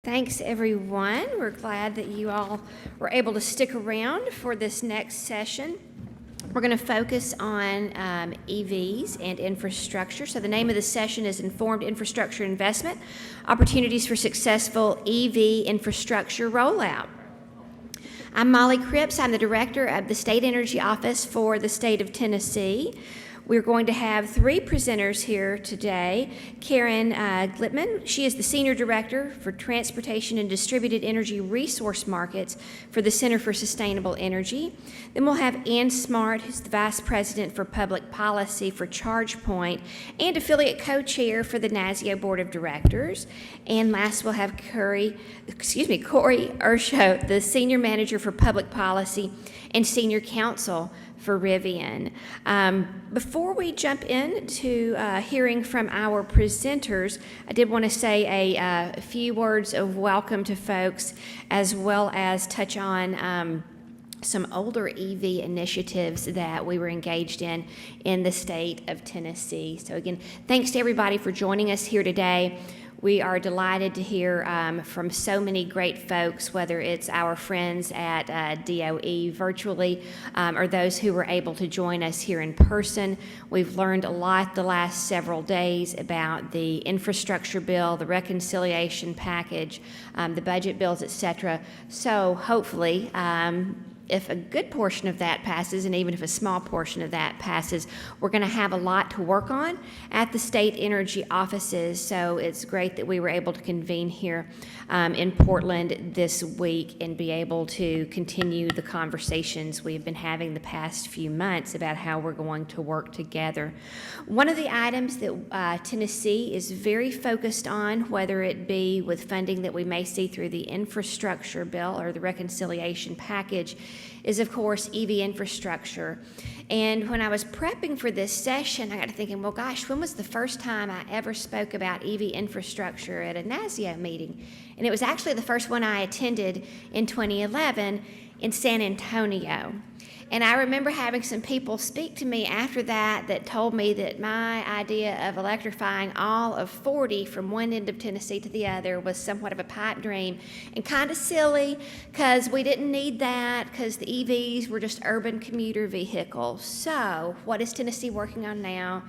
Thanks, everyone. We're glad that you all were able to stick around for this next session. We're going to focus on EVs and infrastructure. So the name of the session is Informed Infrastructure Investment, Opportunities for Successful EV Infrastructure Rollout. I'm Molly Cripps. I'm the Director of the State Energy Office for the state of Tennessee. We're going to have three presenters here today. Karen Glitman, she is the Senior Director for Transportation and Distributed Energy Resource Markets for the Center for Sustainable Energy. Then we'll have Ann Smart, who's the Vice President for Public Policy for ChargePoint and Affiliate Co-Chair for the NASEO Board of Directors. And last we'll have Corey Urshow, the Senior Manager for Public Policy and Senior Counsel for Rivian. Before we jump into hearing from our presenters, I did want to say a few words of welcome to folks, as well as touch on some older EV initiatives that we were engaged in the state of Tennessee. So again, thanks to everybody for joining us here today. We are delighted to hear from so many great folks, whether it's our friends at DOE virtually or those who were able to join us here in person. We've learned a lot the last several days about the infrastructure bill, the reconciliation package, the budget bills, etc. So hopefully, if a good portion of that passes, and even if a small portion of that passes, we're going to have a lot to work on at the state energy offices. So it's great that we were able to convene here in Portland this week and be able to continue the conversations we've been having the past few months about how we're going to work together. One of the items that Tennessee is very focused on, whether it be with funding that we may see through the infrastructure bill or the reconciliation package, is of course EV infrastructure. And when I was prepping for this session, I got to thinking, well gosh, when was the first time I ever spoke about EV infrastructure at a NASEO meeting? And it was actually the first one I attended in 2011 in San Antonio. And I remember having some people speak to me after that told me that my idea of electrifying all of 40 from one end of Tennessee to the other was somewhat of a pipe dream and kind of silly because we didn't need that because the EVs were just urban commuter vehicles. So what is Tennessee working on now?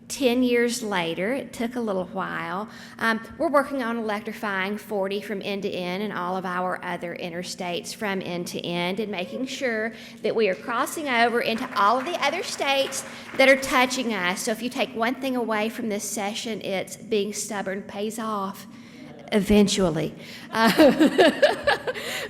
10 years later, it took a little while, we're working on electrifying 40 from end to end and all of our other interstates from end to end and making sure that we are crossing over into all of the other states that are touching us. So if you take one thing away from this session, it's being stubborn pays off eventually.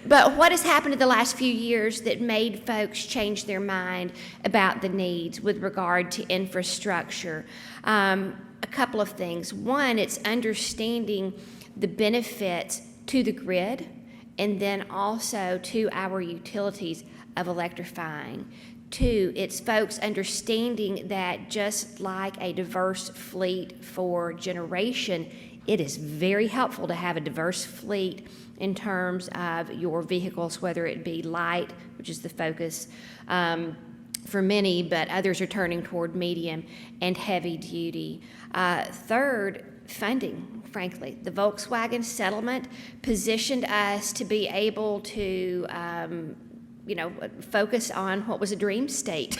But what has happened in the last few years that made folks change their mind about the needs with regard to infrastructure? A couple of things. One, it's understanding the benefits to the grid and then also to our utilities of electrifying. Two, it's folks understanding that just like a diverse fleet for generation, it is very helpful to have a diverse fleet in terms of your vehicles, whether it be light, which is the focus for many, but others are turning toward medium and heavy duty. Third, funding, frankly. The Volkswagen settlement positioned us to be able to focus on what was a dream state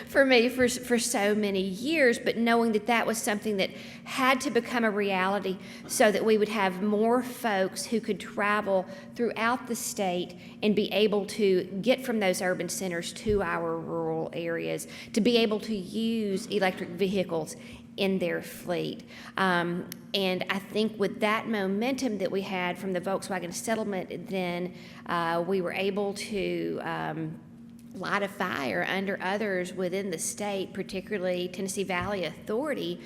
for me for so many years, but knowing that was something that had to become a reality so that we would have more folks who could travel throughout the state and be able to get from those urban centers to our rural areas, to be able to use electric vehicles in their fleet. And I think with that momentum that we had from the Volkswagen settlement, then we were able to light a fire under others within the state, particularly Tennessee Valley Authority,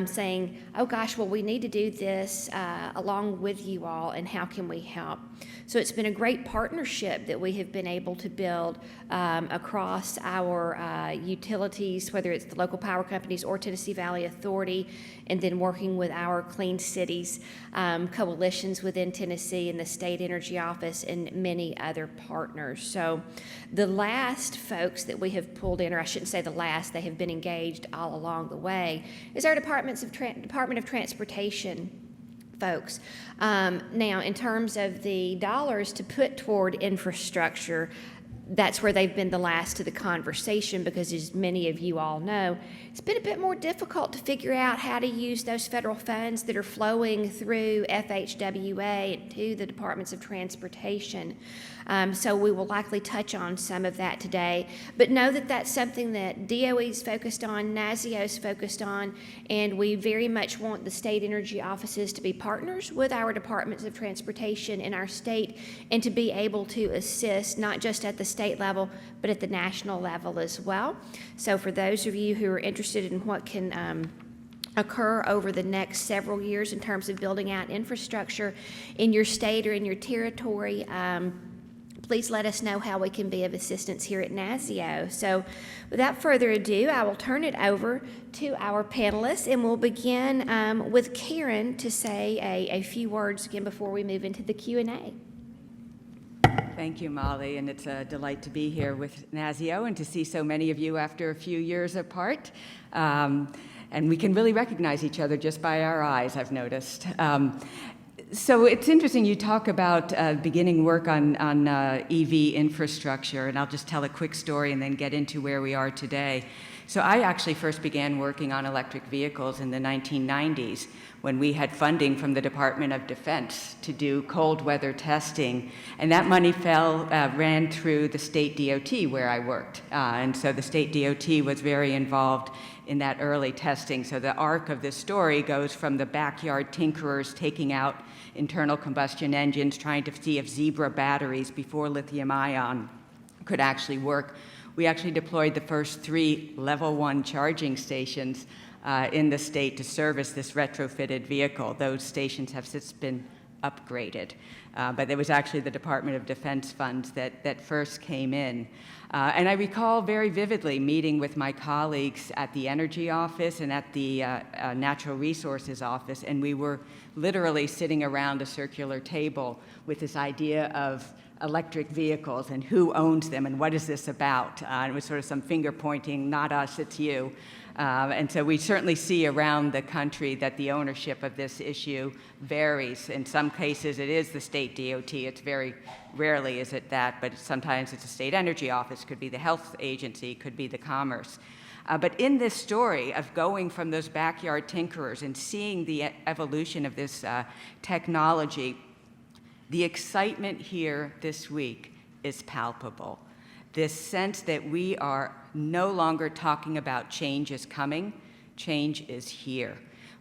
saying, oh gosh, well, we need to do this along with you all, and how can we help? So it's been a great partnership that we have been able to build across our utilities, whether it's the local power companies or Tennessee Valley Authority, and then working with our Clean Cities coalitions within Tennessee and the State Energy Office and many other partners. So the last folks that we have pulled in, or I shouldn't say the last, they have been engaged all along the way, is our Department of Transportation folks. Now, in terms of the dollars to put toward infrastructure, that's where they've been the last to the conversation because, as many of you all know, it's been a bit more difficult to figure out how to use those federal funds that are flowing through FHWA and to the Departments of Transportation. So we will likely touch on some of that today. But know that that's something that DOE is focused on, NASEO is focused on, and we very much want the state energy offices to be partners with our Departments of Transportation in our state and to be able to assist not just at the state level, but at the national level as well. So for those of you who are interested in what can occur over the next several years in terms of building out infrastructure in your state or in your territory, please let us know how we can be of assistance here at NASEO. So without further ado, I will turn it over to our panelists, and we'll begin with Karen to say a few words again before we move into the Q&A. Thank you, Molly, and it's a delight to be here with NASEO and to see so many of you after a few years apart. And we can really recognize each other just by our eyes, I've noticed. So it's interesting, you talk about beginning work on EV infrastructure, and I'll just tell a quick story and then get into where we are today. So I actually first began working on electric vehicles in the 1990s when we had funding from the Department of Defense to do cold weather testing, and that money ran through the state DOT where I worked. And so the state DOT was very involved in that early testing. So the arc of this story goes from the backyard tinkerers taking out internal combustion engines, trying to see if Zebra batteries before lithium ion could actually work. We actually deployed the first 3 level 1 charging stations in the state to service this retrofitted vehicle. Those stations have since been upgraded. But it was actually the Department of Defense funds that first came in. And I recall very vividly meeting with my colleagues at the Energy Office and at the Natural Resources Office, and we were literally sitting around a circular table with this idea of electric vehicles and who owns them and what is this about. And it was sort of some finger pointing, not us, it's you. And so we certainly see around the country that the ownership of this issue varies. In some cases, it is the state DOT. It's very rarely is it that, but sometimes it's a state energy office, could be the health agency, could be the commerce. But in this story of going from those backyard tinkerers and seeing the evolution of this technology, the excitement here this week is palpable. This sense that we are no longer talking about change is coming, change is here.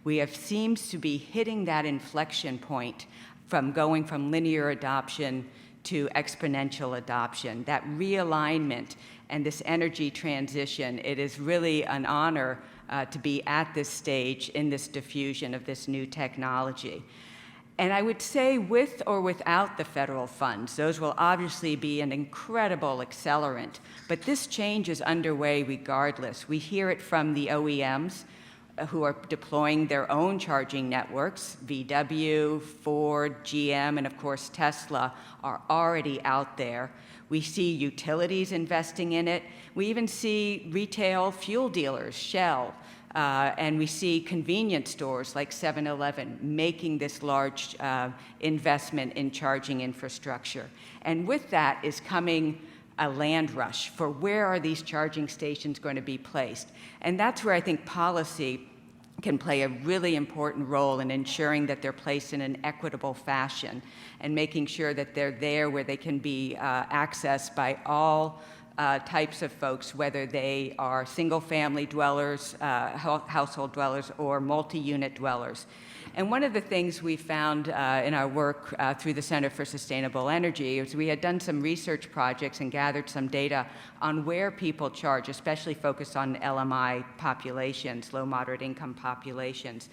We have seems to be hitting that inflection point from going from linear adoption to exponential adoption, that realignment and this energy transition. It is really an honor to be at this stage in this diffusion of this new technology. And I would say with or without the federal funds, those will obviously be an incredible accelerant, but this change is underway regardless. We hear it from the OEMs who are deploying their own charging networks. VW, Ford, GM, and of course Tesla are already out there. We see utilities investing in it. We even see retail fuel dealers, Shell, and we see convenience stores like 7-Eleven making this large investment in charging infrastructure. And with that is coming a land rush for where are these charging stations going to be placed. And that's where I think policy can play a really important role in ensuring that they're placed in an equitable fashion and making sure that they're there where they can be accessed by all types of folks, whether they are single-family dwellers, household dwellers, or multi-unit dwellers. And one of the things we found in our work through the Center for Sustainable Energy is we had done some research projects and gathered some data on where people charge, especially focused on LMI populations, low moderate income populations.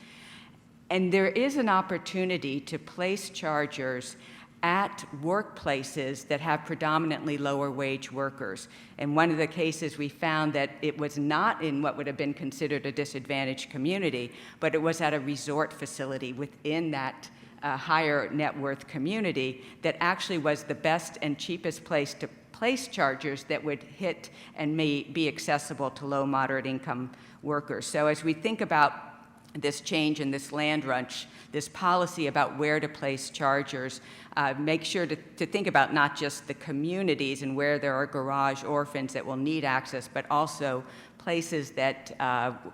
And there is an opportunity to place chargers at workplaces that have predominantly lower wage workers. In one of the cases, we found that it was not in what would have been considered a disadvantaged community, but it was at a resort facility within that higher net worth community that actually was the best and cheapest place to place chargers that would hit and may be accessible to low moderate income workers. So as we think about this change in this land rush, this policy about where to place chargers, make sure to think about not just the communities and where there are garage orphans that will need access, but also places that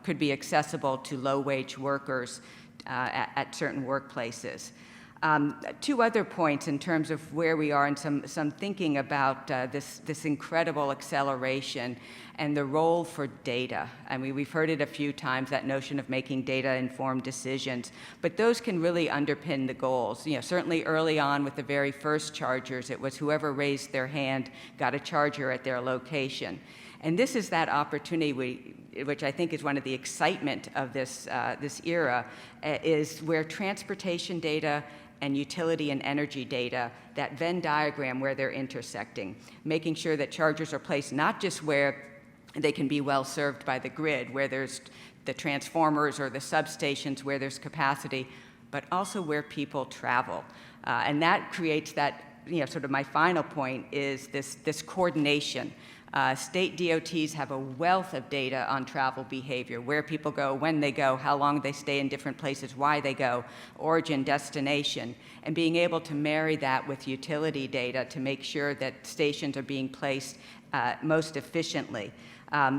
could be accessible to low-wage workers at certain workplaces. Two other points in terms of where we are and some thinking about this incredible acceleration and the role for data. I mean, we've heard it a few times, that notion of making data-informed decisions, but those can really underpin the goals. You know, certainly early on with the very first chargers, it was whoever raised their hand got a charger at their location. And this is that opportunity which I think is one of the excitement of this era, is where transportation data and utility and energy data, that Venn diagram where they're intersecting, making sure that chargers are placed not just where they can be well served by the grid, where there's the transformers or the substations where there's capacity, but also where people travel. And that creates that, you know, sort of my final point is this coordination. State DOTs have a wealth of data on travel behavior, where people go, when they go, how long they stay in different places, why they go, origin, destination, and being able to marry that with utility data to make sure that stations are being placed most efficiently.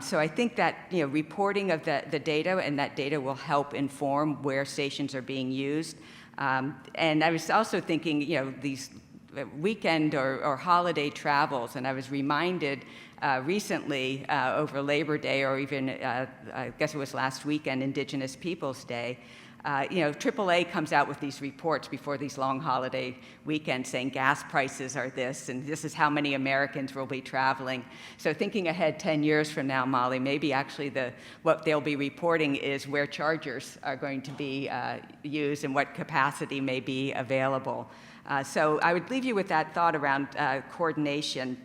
So I think that, you know, reporting of the data, and that data will help inform where stations are being used. And I was also thinking, you know, these weekend or holiday travels, and I was reminded recently over Labor Day, or even I guess it was last weekend, Indigenous Peoples Day, you know, AAA comes out with these reports before these long holiday weekends saying gas prices are this, and this is how many Americans will be traveling. So thinking ahead 10 years from now, Molly, maybe actually what they'll be reporting is where chargers are going to be used and what capacity may be available. So I would leave you with that thought around coordination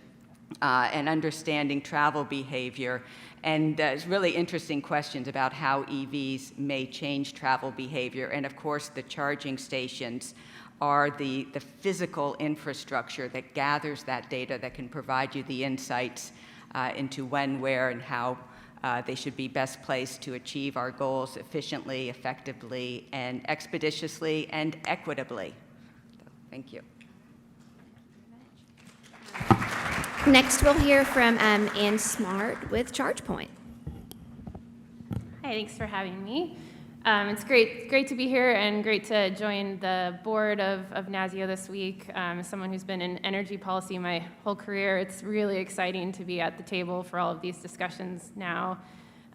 and understanding travel behavior, and really interesting questions about how EVs may change travel behavior. And of course, the charging stations are the physical infrastructure that gathers that data, that can provide you the insights into when, where, and how they should be best placed to achieve our goals efficiently, effectively, and expeditiously, and equitably. So, thank you. Next, we'll hear from Ann Smart with ChargePoint. Hi, thanks for having me. It's great to be here, and great to join the board of NASEO this week. As someone who's been in energy policy my whole career, it's really exciting to be at the table for all of these discussions now.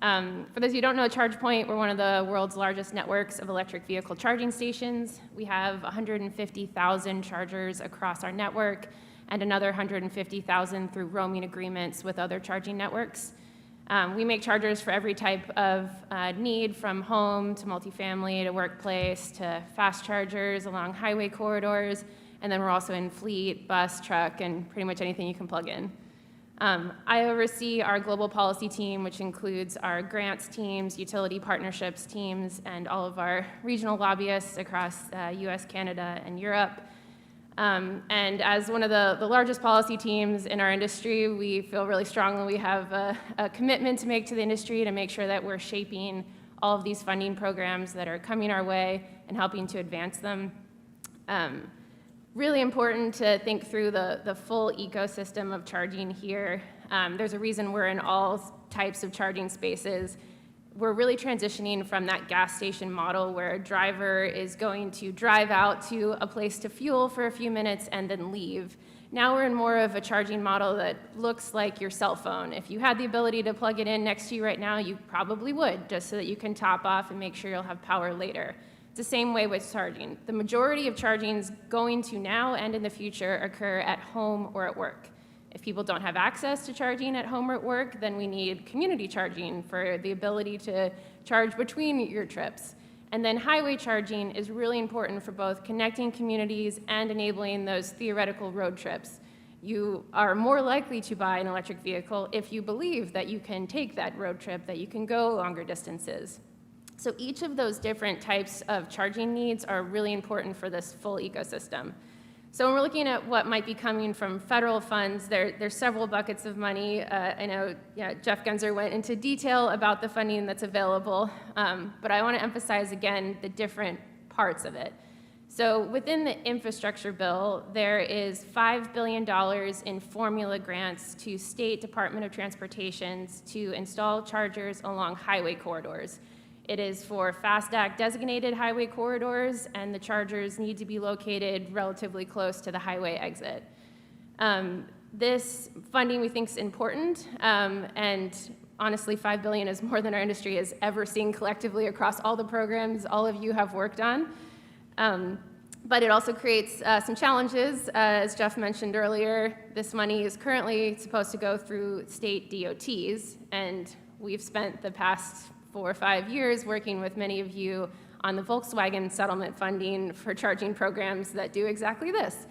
For those of you who don't know ChargePoint, we're one of the world's largest networks of electric vehicle charging stations. We have 150,000 chargers across our network, and another 150,000 through roaming agreements with other charging networks. We make chargers for every type of need, from home to multifamily to workplace to fast chargers along highway corridors, and then we're also in fleet, bus, truck, and pretty much anything you can plug in. I oversee our global policy team, which includes our grants teams, utility partnerships teams, and all of our regional lobbyists across US, Canada, and Europe. And as one of the largest policy teams in our industry, we feel really strongly we have a commitment to make to the industry to make sure that we're shaping all of these funding programs that are coming our way and helping to advance them. Really important to think through the full ecosystem of charging here. There's a reason we're in all types of charging spaces. We're really transitioning from that gas station model where a driver is going to drive out to a place to fuel for a few minutes and then leave. Now we're in more of a charging model that looks like your cell phone. If you had the ability to plug it in next to you right now, you probably would, just so that you can top off and make sure you'll have power later. It's the same way with charging. The majority of chargings going to now and in the future occur at home or at work. If people don't have access to charging at home or at work, then we need community charging for the ability to charge between your trips. And then highway charging is really important for both connecting communities and enabling those theoretical road trips. You are more likely to buy an electric vehicle if you believe that you can take that road trip, that you can go longer distances. So each of those different types of charging needs are really important for this full ecosystem. So when we're looking at what might be coming from federal funds, there's several buckets of money. I know Jeff Gunzer went into detail about the funding that's available, but I want to emphasize again the different parts of it. So within the infrastructure bill, there is $5 billion in formula grants to State Department of Transportations to install chargers along highway corridors. It is for FAST Act designated highway corridors, and the chargers need to be located relatively close to the highway exit. This funding we think is important, and honestly, $5 billion is more than our industry has ever seen collectively across all the programs all of you have worked on. But it also creates some challenges. As Jeff mentioned earlier, this money is currently supposed to go through state DOTs, and we've spent the past 4 or 5 years working with many of you on the Volkswagen settlement funding for charging programs that do exactly this.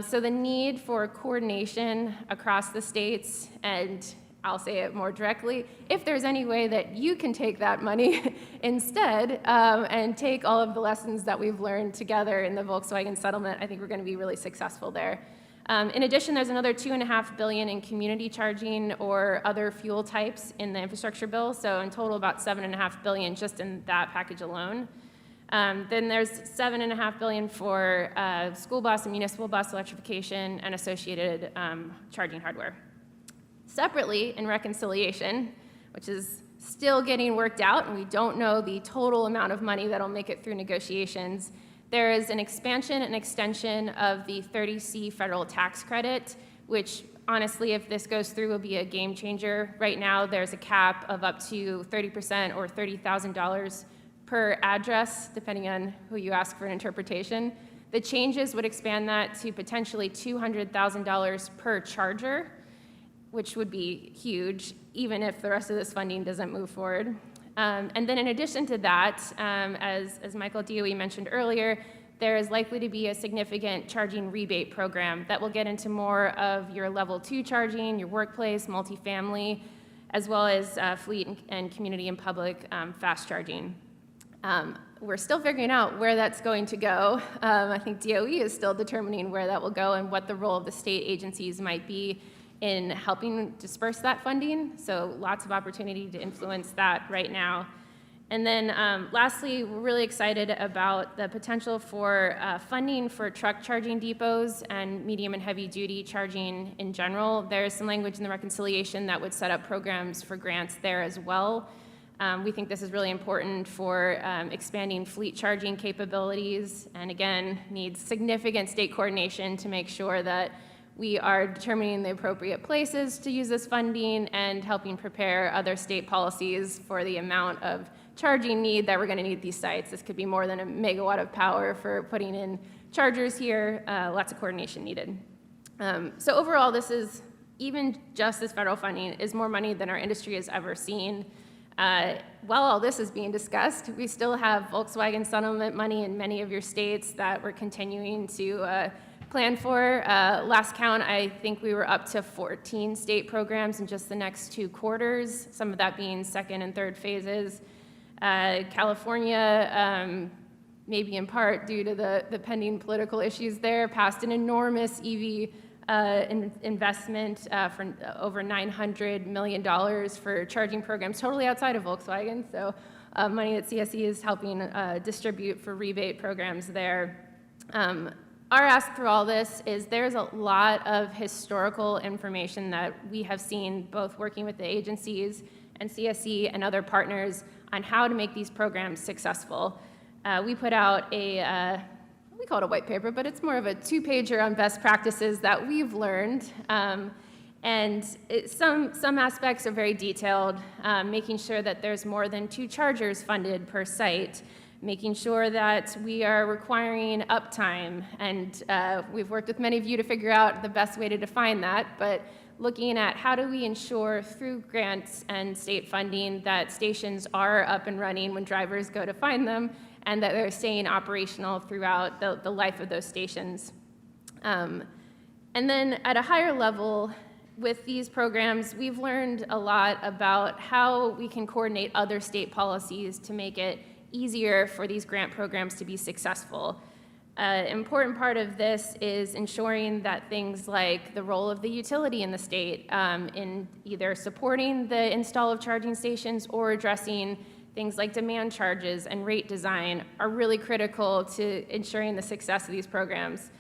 So the need for coordination across the states, and I'll say it more directly, if there's any way that you can take that money instead and take all of the lessons that we've learned together in the Volkswagen settlement, I think we're going to be really successful there. In addition, there's another $2.5 billion in community charging or other fuel types in the infrastructure bill, so in total about $7.5 billion just in that package alone. Then there's $7.5 billion for school bus and municipal bus electrification and associated charging hardware. Separately, in reconciliation, which is still getting worked out, and we don't know the total amount of money that'll make it through negotiations, there is an expansion and extension of the 30C federal tax credit, which honestly, if this goes through, will be a game changer. Right now, there's a cap of up to 30% or $30,000 per address, depending on who you ask for an interpretation. The changes would expand that to potentially $200,000 per charger, which would be huge, even if the rest of this funding doesn't move forward. And then in addition to that, as Michael DOE mentioned earlier, there is likely to be a significant charging rebate program that will get into more of your level 2 charging, your workplace, multifamily, as well as fleet and community and public fast charging. We're still figuring out where that's going to go. I think DOE is still determining where that will go and what the role of the state agencies might be in helping disperse that funding, so lots of opportunity to influence that right now. And then lastly, we're really excited about the potential for funding for truck charging depots and medium and heavy duty charging in general. There is some language in the reconciliation that would set up programs for grants there as well. We think this is really important for expanding fleet charging capabilities, and again, needs significant state coordination to make sure that we are determining the appropriate places to use this funding and helping prepare other state policies for the amount of charging need that we're going to need at these sites. This could be more than a megawatt of power for putting in chargers here. Lots of coordination needed. So overall, this is, even just this federal funding, is more money than our industry has ever seen. While all this is being discussed, we still have Volkswagen settlement money in many of your states that we're continuing to plan for. Last count, I think we were up to 14 state programs in just the next 2 quarters, some of that being second and third phases. California, maybe in part due to the pending political issues there, passed an enormous EV investment for over $900 million for charging programs totally outside of Volkswagen, so money that CSE is helping distribute for rebate programs there. Our ask through all this is there's a lot of historical information that we have seen, both working with the agencies and CSE and other partners, on how to make these programs successful. We put out we call it a white paper, but it's more of a 2-pager on best practices that we've learned. Some aspects are very detailed, making sure that there's more than 2 chargers funded per site, making sure that we are requiring uptime, and we've worked with many of you to figure out the best way to define that, but looking at how do we ensure through grants and state funding that stations are up and running when drivers go to find them, and that they're staying operational throughout the life of those stations. And then at a higher level, with these programs, we've learned a lot about how we can coordinate other state policies to make it easier for these grant programs to be successful. An important part of this is ensuring that things like the role of the utility in the state in either supporting the install of charging stations or addressing things like demand charges and rate design are really critical to ensuring the success of these programs.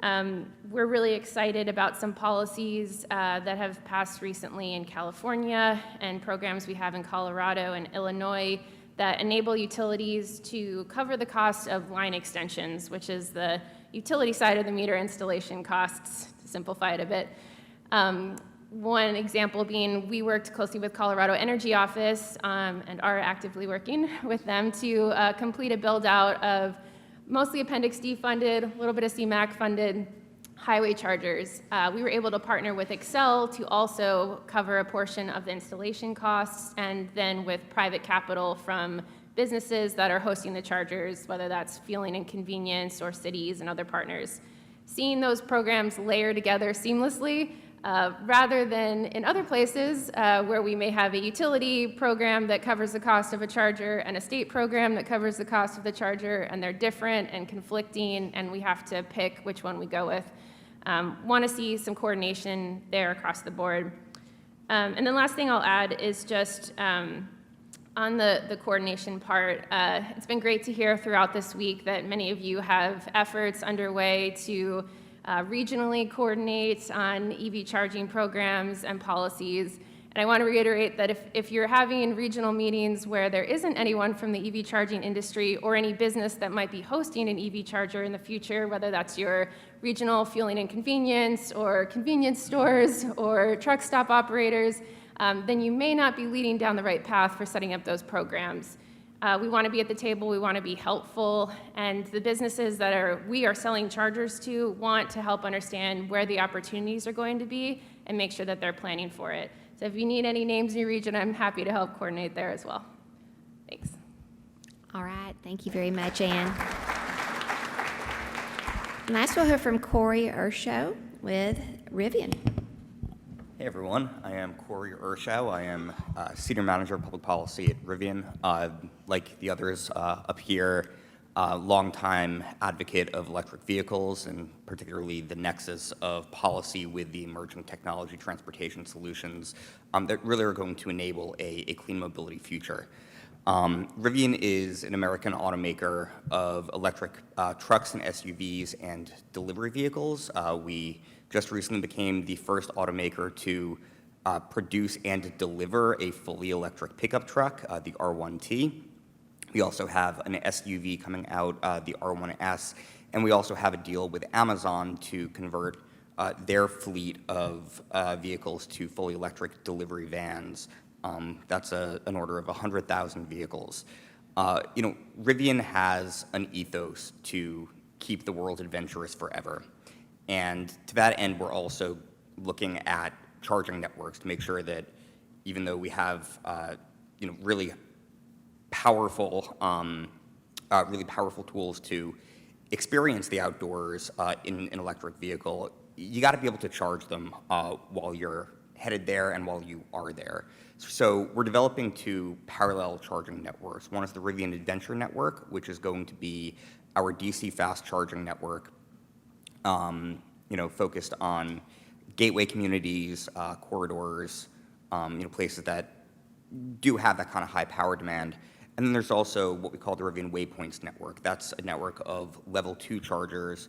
We're really excited about some policies that have passed recently in California and programs we have in Colorado and Illinois that enable utilities to cover the cost of line extensions, which is the utility side of the meter installation costs, to simplify it a bit. One example being we worked closely with Colorado Energy Office and are actively working with them to complete a build out of mostly Appendix D funded, a little bit of CMAQ funded highway chargers. We were able to partner with Excel to also cover a portion of the installation costs, and then with private capital from businesses that are hosting the chargers, whether that's Fueling and Convenience or cities and other partners. Seeing those programs layer together seamlessly, rather than in other places where we may have a utility program that covers the cost of a charger and a state program that covers the cost of the charger, and they're different and conflicting, and we have to pick which one we go with. Want to see some coordination there across the board. And then last thing I'll add is just on the coordination part, it's been great to hear throughout this week that many of you have efforts underway to regionally coordinate on EV charging programs and policies. And I want to reiterate that if you're having regional meetings where there isn't anyone from the EV charging industry or any business that might be hosting an EV charger in the future, whether that's your regional Fueling and Convenience or convenience stores or truck stop operators, then you may not be leading down the right path for setting up those programs. We want to be at the table, we want to be helpful, and the businesses that we are selling chargers to want to help understand where the opportunities are going to be and make sure that they're planning for it. So if you need any names in your region, I'm happy to help coordinate there as well. Thanks. All right, thank you very much, Ann. Next, we'll hear from Corey Ershow with Rivian. Hey everyone, I am Corey Ershow. I am Senior Manager of Public Policy at Rivian. Like the others up here, longtime advocate of electric vehicles and particularly the nexus of policy with the emerging technology transportation solutions that really are going to enable a clean mobility future. Rivian is an American automaker of electric trucks and SUVs and delivery vehicles. We just recently became the first automaker to produce and deliver a fully electric pickup truck, the R1T. We also have an SUV coming out, the R1S, and we also have a deal with Amazon to convert their fleet of vehicles to fully electric delivery vans. That's an order of 100,000 vehicles. Rivian has an ethos to keep the world adventurous forever. And to that end, we're also looking at charging networks to make sure that even though we have, really powerful tools to experience the outdoors in an electric vehicle, you got to be able to charge them while you're headed there and while you are there. So we're developing two parallel charging networks. One is the Rivian Adventure Network, which is going to be our DC fast charging network, focused on gateway communities, corridors, places that do have that kind of high power demand. And then there's also what we call the Rivian Waypoints network. That's a network of level 2 chargers,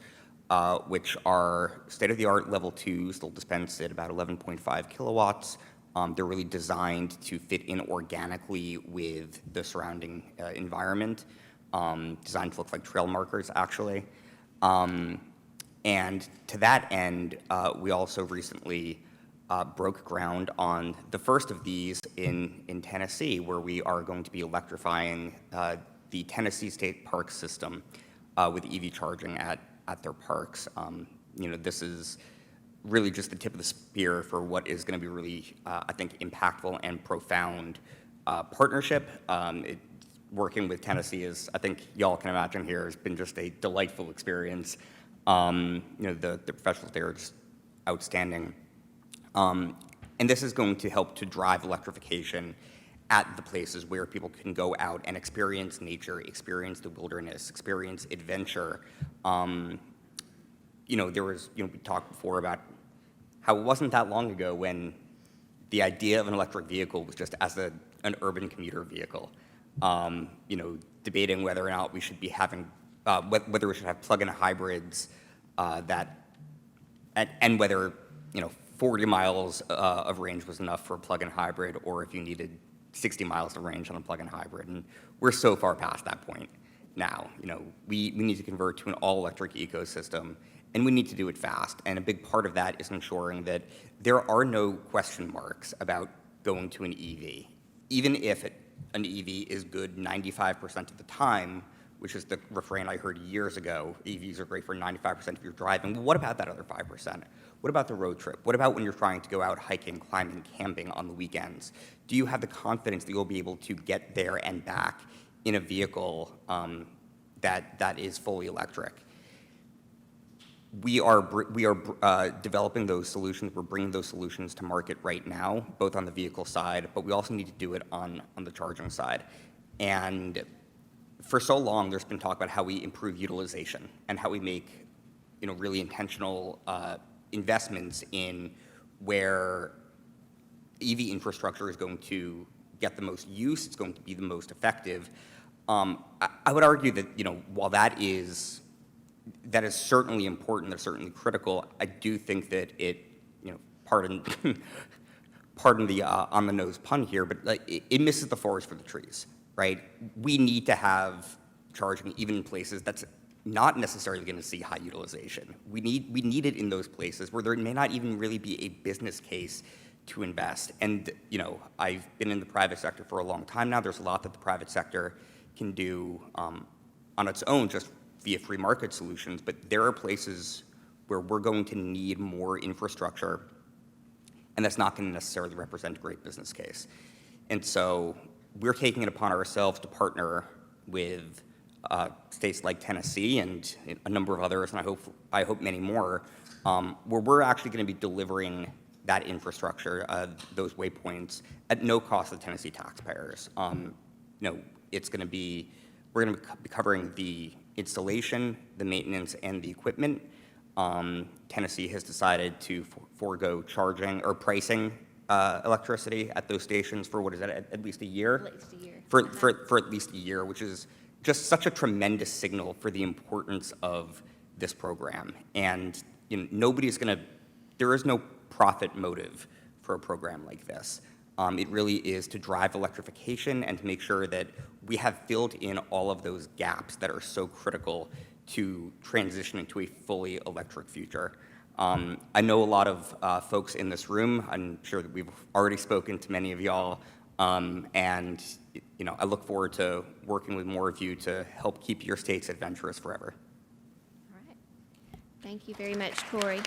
which are state-of-the-art level 2s. They'll dispense at about 11.5 kilowatts. They're really designed to fit in organically with the surrounding environment, designed to look like trail markers, actually. And to that end, we also recently broke ground on the first of these in Tennessee, where we are going to be electrifying the Tennessee State Park system with EV charging at their parks. This is really just the tip of the spear for what is going to be really, I think, impactful and profound partnership. Working with Tennessee is, I think y'all can imagine here, has been just a delightful experience. The professionals there are just outstanding. And this is going to help to drive electrification at the places where people can go out and experience nature, experience the wilderness, experience adventure, There was, we talked before about how it wasn't that long ago when the idea of an electric vehicle was just as an urban commuter vehicle. Debating whether or not we should be having, whether we should have plug-in hybrids and whether, 40 miles of range was enough for a plug-in hybrid, or if you needed 60 miles of range on a plug-in hybrid. And we're so far past that point now. We need to convert to an all-electric ecosystem, and we need to do it fast. And a big part of that is ensuring that there are no question marks about going to an EV. Even if an EV is good 95% of the time, which is the refrain I heard years ago, EVs are great for 95% of your driving. Well, what about that other 5%? What about the road trip? What about when you're trying to go out hiking, climbing, camping on the weekends? Do you have the confidence that you'll be able to get there and back in a vehicle that is fully electric? We are developing those solutions. We're bringing those solutions to market right now, both on the vehicle side, but we also need to do it on the charging side. And for so long, there's been talk about how we improve utilization and how we make, really intentional investments in where EV infrastructure is going to get the most use, it's going to be the most effective. I would argue that, while that is certainly important, that's certainly critical, I do think that it, pardon the on-the-nose pun here, but it misses the forest for the trees, right? We need to have charging even in places that's not necessarily going to see high utilization. We need it in those places where there may not even really be a business case to invest. And, I've been in the private sector for a long time now. There's a lot that the private sector can do on its own, just via free market solutions, but there are places where we're going to need more infrastructure, and that's not going to necessarily represent a great business case. And so we're taking it upon ourselves to partner with states like Tennessee and a number of others, and I hope many more, where we're actually going to be delivering that infrastructure, those waypoints, at no cost to Tennessee taxpayers. We're going to be covering the installation, the maintenance, and the equipment. Tennessee has decided to forego charging or pricing electricity at those stations for, what is that, at least a year? At least a year. For at least a year, which is just such a tremendous signal for the importance of this program. And there is no profit motive for a program like this. It really is to drive electrification and to make sure that we have filled in all of those gaps that are so critical to transitioning to a fully electric future. I know a lot of folks in this room. I'm sure that we've already spoken to many of y'all, and I look forward to working with more of you to help keep your states adventurous forever. All right. Thank you very much, Corey.